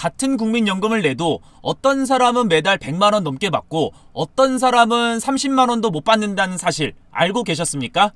같은 국민연금을 내도 어떤 사람은 매달 100만 원 넘게 받고 어떤 사람은 30만 원도 못 받는다는 사실 알고 계셨습니까?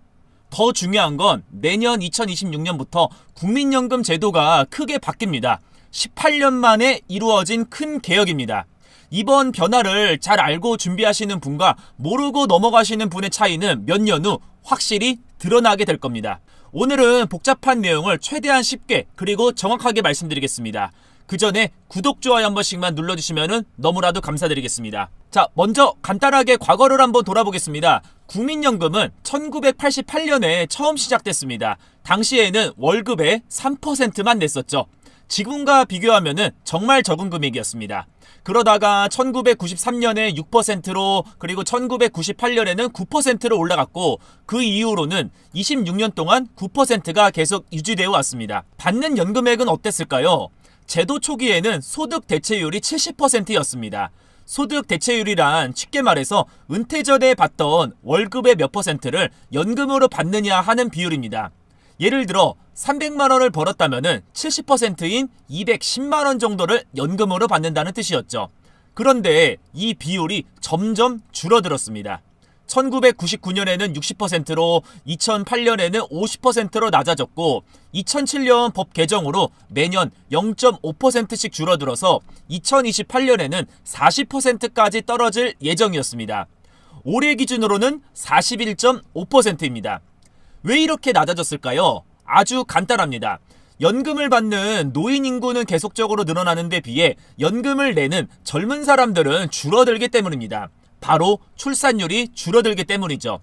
더 중요한 건 내년 2026년부터 국민연금 제도가 크게 바뀝니다. 18년 만에 이루어진 큰 개혁입니다. 이번 변화를 잘 알고 준비하시는 분과 모르고 넘어가시는 분의 차이는 몇 년 후 확실히 드러나게 될 겁니다. 오늘은 복잡한 내용을 최대한 쉽게 그리고 정확하게 말씀드리겠습니다. 그 전에 구독, 좋아요 한 번씩만 눌러주시면 너무나도 감사드리겠습니다. 자, 먼저 간단하게 과거를 한번 돌아보겠습니다. 국민연금은 1988년에 처음 시작됐습니다. 당시에는 월급의 3%만 냈었죠. 지금과 비교하면 정말 적은 금액이었습니다. 그러다가 1993년에 6%로 그리고 1998년에는 9%로 올라갔고 그 이후로는 26년 동안 9%가 계속 유지되어 왔습니다. 받는 연금액은 어땠을까요? 제도 초기에는 소득 대체율이 70%였습니다. 소득 대체율이란 쉽게 말해서 은퇴 전에 받던 월급의 몇 퍼센트를 연금으로 받느냐 하는 비율입니다. 예를 들어 300만 원을 벌었다면 70%인 210만 원 정도를 연금으로 받는다는 뜻이었죠. 그런데 이 비율이 점점 줄어들었습니다. 1999년에는 60%로 2008년에는 50%로 낮아졌고 2007년 법 개정으로 매년 0.5%씩 줄어들어서 2028년에는 40%까지 떨어질 예정이었습니다. 올해 기준으로는 41.5%입니다. 왜 이렇게 낮아졌을까요? 아주 간단합니다. 연금을 받는 노인 인구는 계속적으로 늘어나는 데 비해 연금을 내는 젊은 사람들은 줄어들기 때문입니다. 바로 출산율이 줄어들기 때문이죠.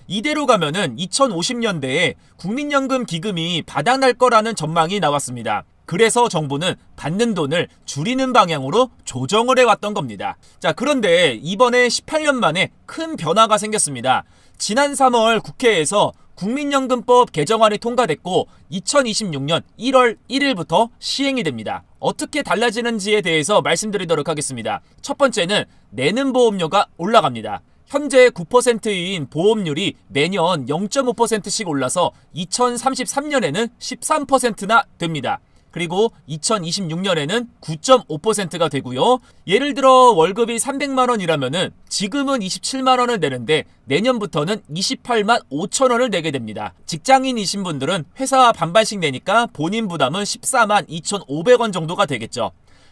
이대로 가면은 2050년대에 국민연금 기금이 바닥날 거라는 전망이 나왔습니다. 그래서 정부는 받는 돈을 줄이는 방향으로 조정을 해왔던 겁니다. 자, 그런데 이번에 18년 만에 큰 변화가 생겼습니다. 지난 3월 국회에서 국민연금법 개정안이 통과됐고 2026년 1월 1일부터 시행이 됩니다. 어떻게 달라지는지에 대해서 말씀드리도록 하겠습니다. 첫 번째는 내는 보험료가 올라갑니다. 현재 9%인 보험률이 매년 0.5%씩 올라서 2033년에는 13%나 됩니다. 그리고 2026년에는 9.5%가 되고요. 예를 들어 월급이 300만 원이라면은 지금은 27만 원을 내는데 내년부터는 28만 5천 원을 내게 됩니다. 직장인이신 분들은 회사와 반반씩 내니까 본인 부담은 14만 2,500원 정도가 되겠죠.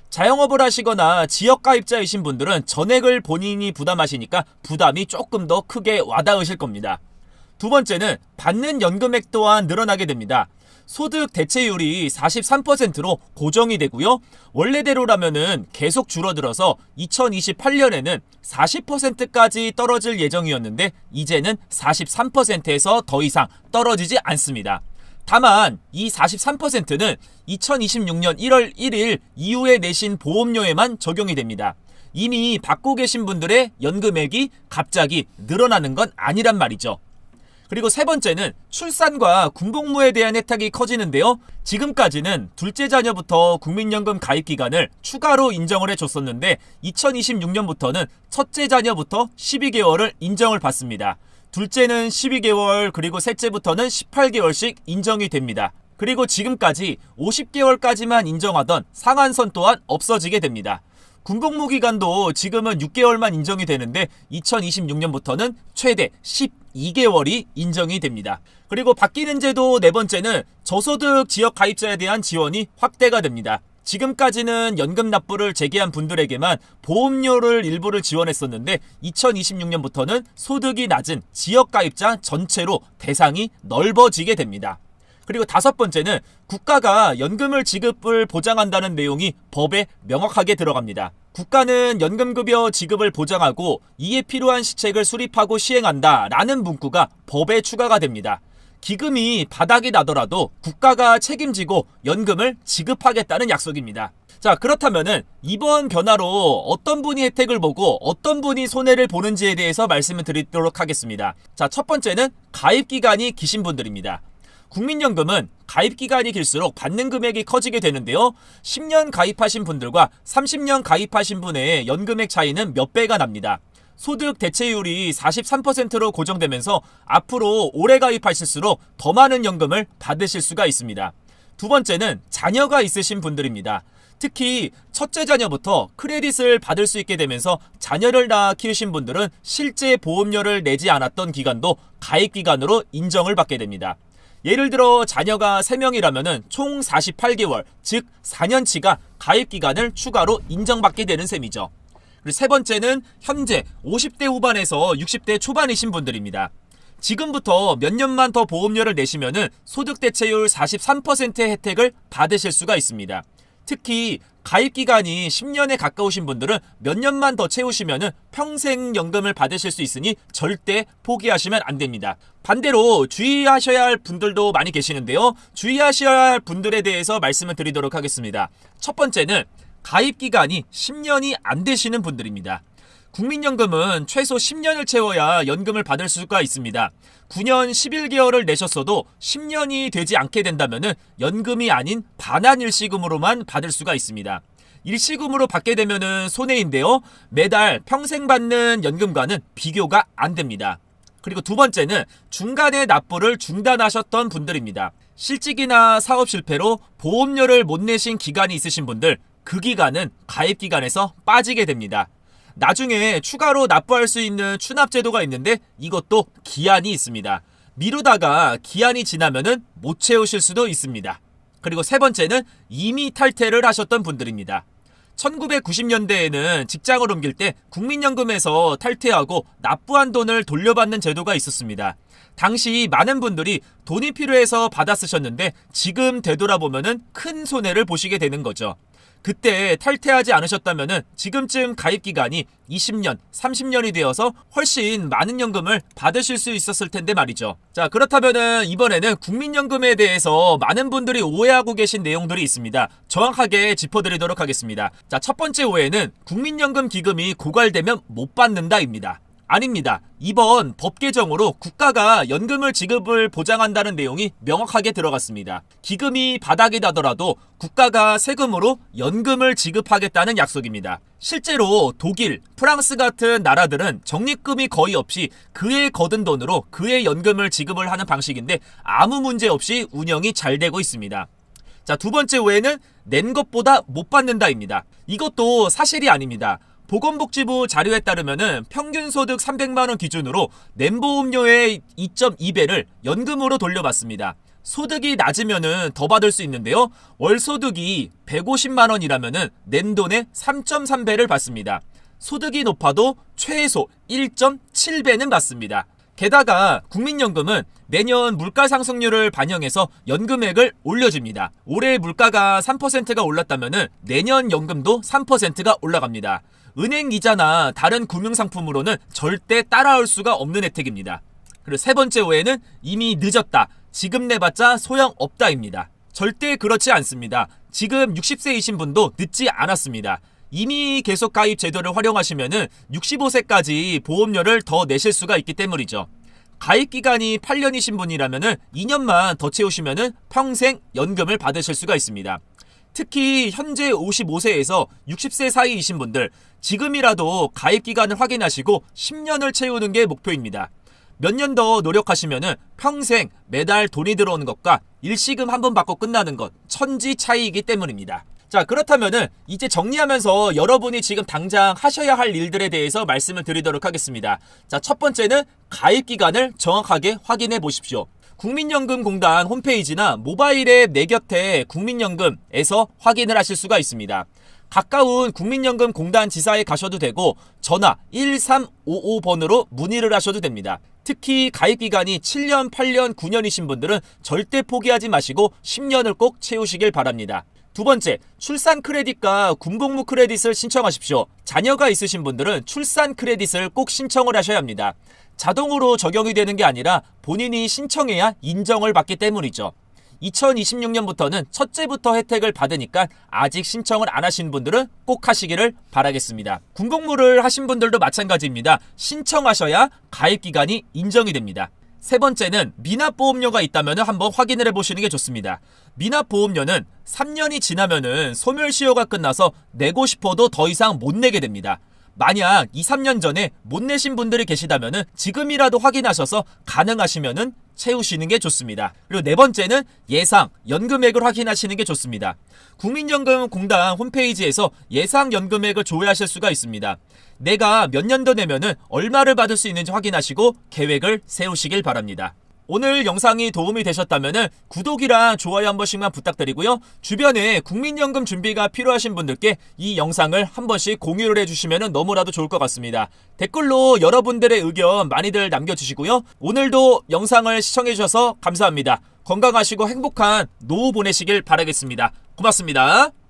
자영업을 하시거나 지역가입자이신 분들은 전액을 본인이 부담하시니까 부담이 조금 더 크게 와닿으실 겁니다. 두 번째는 받는 연금액 또한 늘어나게 됩니다. 소득 대체율이 43%로 고정이 되고요. 원래대로라면은 계속 줄어들어서 2028년에는 40%까지 떨어질 예정이었는데 이제는 43%에서 더 이상 떨어지지 않습니다. 다만 이 43%는 2026년 1월 1일 이후에 내신 보험료에만 적용이 됩니다. 이미 받고 계신 분들의 연금액이 갑자기 늘어나는 건 아니란 말이죠. 그리고 세 번째는 출산과 군복무에 대한 혜택이 커지는데요. 지금까지는 둘째 자녀부터 국민연금 가입 기간을 추가로 인정을 해줬었는데 2026년부터는 첫째 자녀부터 12개월을 인정을 받습니다. 둘째는 12개월 그리고 셋째부터는 18개월씩 인정이 됩니다. 그리고 지금까지 50개월까지만 인정하던 상한선 또한 없어지게 됩니다. 군복무 기간도 지금은 6개월만 인정이 되는데 2026년부터는 최대 12개월이 인정이 됩니다. 그리고 바뀌는 제도 네 번째는 저소득 지역 가입자에 대한 지원이 확대가 됩니다. 지금까지는 연금 납부를 재개한 분들에게만 보험료를 일부를 지원했었는데 2026년부터는 소득이 낮은 지역 가입자 전체로 대상이 넓어지게 됩니다. 그리고 다섯 번째는 국가가 연금을 지급을 보장한다는 내용이 법에 명확하게 들어갑니다. 국가는 연금급여 지급을 보장하고 이에 필요한 시책을 수립하고 시행한다 라는 문구가 법에 추가가 됩니다. 기금이 바닥이 나더라도 국가가 책임지고 연금을 지급하겠다는 약속입니다. 자, 그렇다면은 이번 변화로 어떤 분이 혜택을 보고 어떤 분이 손해를 보는지에 대해서 말씀을 드리도록 하겠습니다. 자, 첫 번째는 가입기간이 기신 분들입니다. 국민연금은 가입기간이 길수록 받는 금액이 커지게 되는데요. 10년 가입하신 분들과 30년 가입하신 분의 연금액 차이는 몇 배가 납니다. 소득 대체율이 43%로 고정되면서 앞으로 오래 가입하실수록 더 많은 연금을 받으실 수가 있습니다. 두 번째는 자녀가 있으신 분들입니다. 특히 첫째 자녀부터 크레딧을 받을 수 있게 되면서 자녀를 낳아 키우신 분들은 실제 보험료를 내지 않았던 기간도 가입기간으로 인정을 받게 됩니다. 예를 들어 자녀가 3명이라면 총 48개월, 즉 4년치가 가입기간을 추가로 인정받게 되는 셈이죠. 그리고 세 번째는 현재 50대 후반에서 60대 초반이신 분들입니다. 지금부터 몇 년만 더 보험료를 내시면은 소득 대체율 43%의 혜택을 받으실 수가 있습니다. 특히 가입기간이 10년에 가까우신 분들은 몇 년만 더 채우시면은 평생연금을 받으실 수 있으니 절대 포기하시면 안 됩니다. 반대로 주의하셔야 할 분들도 많이 계시는데요. 주의하셔야 할 분들에 대해서 말씀을 드리도록 하겠습니다. 첫 번째는 가입기간이 10년이 안 되시는 분들입니다. 국민연금은 최소 10년을 채워야 연금을 받을 수가 있습니다. 9년 11개월을 내셨어도 10년이 되지 않게 된다면 연금이 아닌 반환 일시금으로만 받을 수가 있습니다. 일시금으로 받게 되면 손해인데요. 매달 평생 받는 연금과는 비교가 안 됩니다. 그리고 두 번째는 중간에 납부를 중단하셨던 분들입니다. 실직이나 사업 실패로 보험료를 못 내신 기간이 있으신 분들, 그 기간은 가입기간에서 빠지게 됩니다. 나중에 추가로 납부할 수 있는 추납제도가 있는데 이것도 기한이 있습니다. 미루다가 기한이 지나면은 못 채우실 수도 있습니다. 그리고 세 번째는 이미 탈퇴를 하셨던 분들입니다. 1990년대에는 직장을 옮길 때 국민연금에서 탈퇴하고 납부한 돈을 돌려받는 제도가 있었습니다. 당시 많은 분들이 돈이 필요해서 받아 쓰셨는데 지금 되돌아보면은 큰 손해를 보시게 되는 거죠. 그때 탈퇴하지 않으셨다면 지금쯤 가입기간이 20년, 30년이 되어서 훨씬 많은 연금을 받으실 수 있었을 텐데 말이죠. 자, 그렇다면 이번에는 국민연금에 대해서 많은 분들이 오해하고 계신 내용들이 있습니다. 정확하게 짚어드리도록 하겠습니다. 자, 첫 번째 오해는 국민연금 기금이 고갈되면 못 받는다입니다. 아닙니다. 이번 법 개정으로 국가가 연금을 지급을 보장한다는 내용이 명확하게 들어갔습니다. 기금이 바닥이 나더라도 국가가 세금으로 연금을 지급하겠다는 약속입니다. 실제로 독일, 프랑스 같은 나라들은 적립금이 거의 없이 그에 거둔 돈으로 그의 연금을 지급을 하는 방식인데 아무 문제 없이 운영이 잘 되고 있습니다. 자, 두 번째 오해는 낸 것보다 못 받는다입니다. 이것도 사실이 아닙니다. 보건복지부 자료에 따르면 평균 소득 300만원 기준으로 낸 보험료의 2.2배를 연금으로 돌려받습니다. 소득이 낮으면 더 받을 수 있는데요. 월 소득이 150만원이라면 낸 돈의 3.3배를 받습니다. 소득이 높아도 최소 1.7배는 받습니다. 게다가 국민연금은 매년 물가 상승률을 반영해서 연금액을 올려줍니다. 올해 물가가 3%가 올랐다면 내년 연금도 3%가 올라갑니다. 은행 이자나 다른 금융상품으로는 절대 따라올 수가 없는 혜택입니다. 그리고 세 번째 오해는 이미 늦었다, 지금 내봤자 소용없다입니다. 절대 그렇지 않습니다. 지금 60세이신 분도 늦지 않았습니다. 이미 계속 가입 제도를 활용하시면 65세까지 보험료를 더 내실 수가 있기 때문이죠. 가입기간이 8년이신 분이라면 2년만 더 채우시면 평생 연금을 받으실 수가 있습니다. 특히 현재 55세에서 60세 사이이신 분들, 지금이라도 가입기간을 확인하시고 10년을 채우는 게 목표입니다. 몇 년 더 노력하시면 평생 매달 돈이 들어오는 것과 일시금 한 번 받고 끝나는 것 천지 차이이기 때문입니다. 자, 그렇다면 이제 정리하면서 여러분이 지금 당장 하셔야 할 일들에 대해서 말씀을 드리도록 하겠습니다. 자, 첫 번째는 가입기간을 정확하게 확인해 보십시오. 국민연금공단 홈페이지나 모바일 앱 내 곁에 국민연금에서 확인을 하실 수가 있습니다. 가까운 국민연금공단 지사에 가셔도 되고 전화 1355번으로 문의를 하셔도 됩니다. 특히 가입기간이 7년, 8년, 9년이신 분들은 절대 포기하지 마시고 10년을 꼭 채우시길 바랍니다. 두 번째, 출산 크레딧과 군복무 크레딧을 신청하십시오. 자녀가 있으신 분들은 출산 크레딧을 꼭 신청을 하셔야 합니다. 자동으로 적용이 되는 게 아니라 본인이 신청해야 인정을 받기 때문이죠. 2026년부터는 첫째부터 혜택을 받으니까 아직 신청을 안 하신 분들은 꼭 하시기를 바라겠습니다. 군복무를 하신 분들도 마찬가지입니다. 신청하셔야 가입기간이 인정이 됩니다. 세 번째는 미납보험료가 있다면 한번 확인을 해보시는 게 좋습니다. 미납보험료는 3년이 지나면 소멸시효가 끝나서 내고 싶어도 더 이상 못 내게 됩니다. 만약 2, 3년 전에 못 내신 분들이 계시다면 지금이라도 확인하셔서 가능하시면 채우시는 게 좋습니다. 그리고 네 번째는 예상 연금액을 확인하시는 게 좋습니다. 국민연금공단 홈페이지에서 예상 연금액을 조회하실 수가 있습니다. 내가 몇 년도 내면은 얼마를 받을 수 있는지 확인하시고 계획을 세우시길 바랍니다. 오늘 영상이 도움이 되셨다면 구독이랑 좋아요 한 번씩만 부탁드리고요. 주변에 국민연금 준비가 필요하신 분들께 이 영상을 한 번씩 공유를 해주시면 너무나도 좋을 것 같습니다. 댓글로 여러분들의 의견 많이들 남겨주시고요. 오늘도 영상을 시청해주셔서 감사합니다. 건강하시고 행복한 노후 보내시길 바라겠습니다. 고맙습니다.